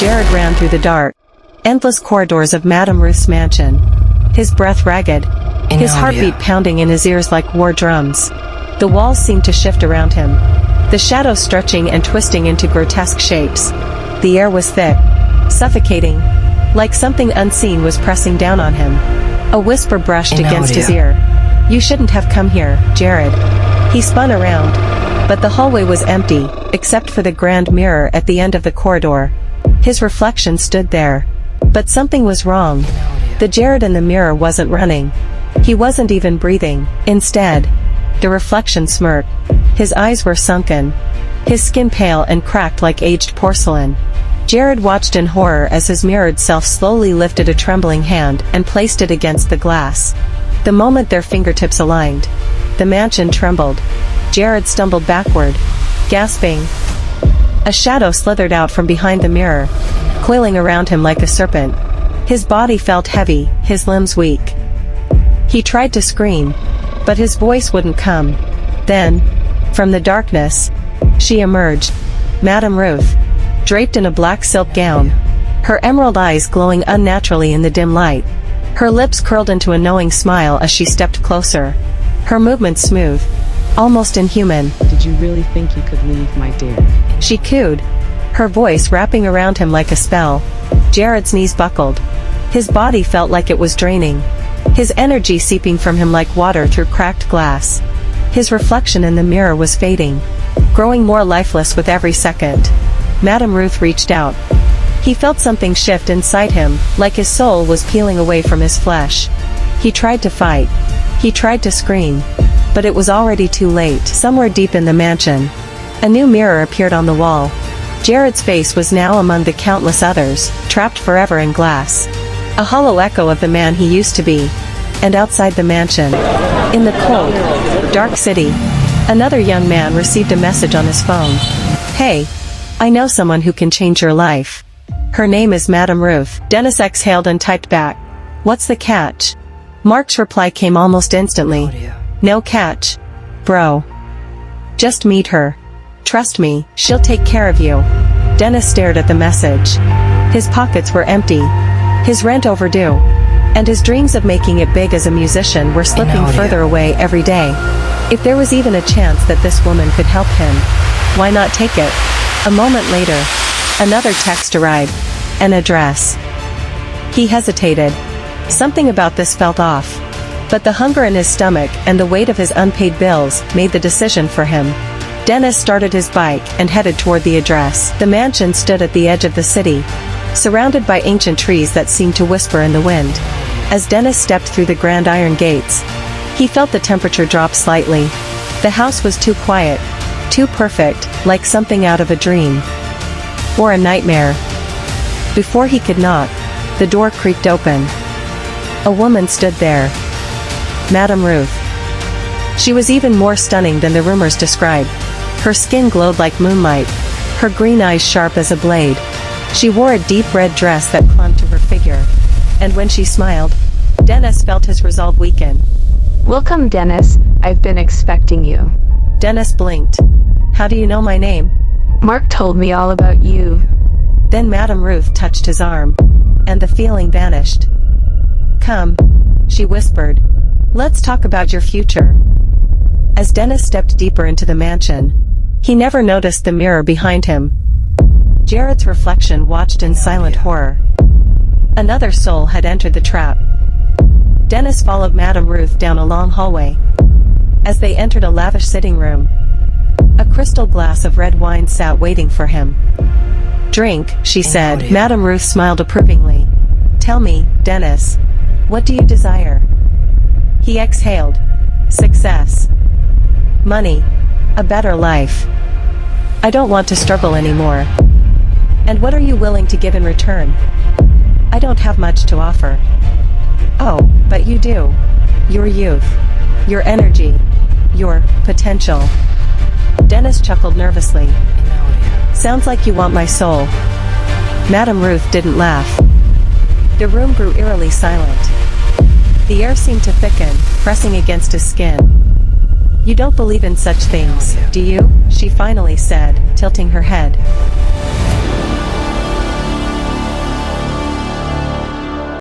Jared ran through the dark, endless corridors of Madam Ruth's mansion. His breath ragged, his heartbeat pounding in his ears like war drums. The walls seemed to shift around him, the shadows stretching and twisting into grotesque shapes. The air was thick, suffocating, like something unseen was pressing down on him. A whisper brushed against his ear. "You shouldn't have come here, Jared." He spun around, but the hallway was empty, except for the grand mirror at the end of the corridor. His reflection stood there. But something was wrong. The Jared in the mirror wasn't running. He wasn't even breathing. Instead, the reflection smirked. His eyes were sunken, his skin pale and cracked like aged porcelain. Jared watched in horror as his mirrored self slowly lifted a trembling hand and placed it against the glass. The moment their fingertips aligned, the mansion trembled. Jared stumbled backward, gasping. A shadow slithered out from behind the mirror, coiling around him like a serpent. His body felt heavy, his limbs weak. He tried to scream, but his voice wouldn't come. Then, from the darkness, she emerged. Madam Ruth, draped in a black silk gown, her emerald eyes glowing unnaturally in the dim light. Her lips curled into a knowing smile as she stepped closer. Her movements smooth, almost inhuman. "Did you really think you could leave, my dear?" She cooed, her voice wrapping around him like a spell. Jared's knees buckled. His body felt like it was draining, his energy seeping from him like water through cracked glass. His reflection in the mirror was fading, growing more lifeless with every second. Madam Ruth reached out. He felt something shift inside him, like his soul was peeling away from his flesh. He tried to fight. He tried to scream. But it was already too late. Somewhere deep in the mansion, a new mirror appeared on the wall. Jared's face was now among the countless others, trapped forever in glass. A hollow echo of the man he used to be. And outside the mansion, in the cold, dark city, another young man received a message on his phone. "Hey, I know someone who can change your life. Her name is Madam Ruth." Dennis exhaled and typed back, "What's the catch?" Mark's reply came almost instantly. "No catch, bro. Just meet her. Trust me, she'll take care of you." Dennis stared at the message. His pockets were empty, his rent overdue, and his dreams of making it big as a musician were slipping further away every day. If there was even a chance that this woman could help him, why not take it? A moment later, another text arrived. An address. He hesitated. Something about this felt off. But the hunger in his stomach and the weight of his unpaid bills made the decision for him. Dennis started his bike and headed toward the address. The mansion stood at the edge of the city, surrounded by ancient trees that seemed to whisper in the wind. As Dennis stepped through the grand iron gates, he felt the temperature drop slightly. The house was too quiet, too perfect, like something out of a dream. Or a nightmare. Before he could knock, the door creaked open. A woman stood there. Madam Ruth. She was even more stunning than the rumors described. Her skin glowed like moonlight, her green eyes sharp as a blade. She wore a deep red dress that clung to her figure. And when she smiled, Dennis felt his resolve weaken. "Welcome, Dennis. I've been expecting you." Dennis blinked. "How do you know my name?" "Mark told me all about you." Then Madam Ruth touched his arm, and the feeling vanished. "Come," she whispered. "Let's talk about your future." As Dennis stepped deeper into the mansion, he never noticed the mirror behind him. Jared's reflection watched in silent horror. Another soul had entered the trap. Dennis followed Madam Ruth down a long hallway. As they entered a lavish sitting room, a crystal glass of red wine sat waiting for him. "Drink," she said. Madam Ruth smiled approvingly. "Tell me, Dennis, what do you desire?" He exhaled. "Success. Money. A better life. I don't want to struggle anymore." "And what are you willing to give in return?" "I don't have much to offer." "Oh, but you do. Your youth. Your energy. Your potential." Dennis chuckled nervously. "Sounds like you want my soul." Madam Ruth didn't laugh. The room grew eerily silent. The air seemed to thicken, pressing against his skin. "You don't believe in such things, do you?" she finally said, tilting her head.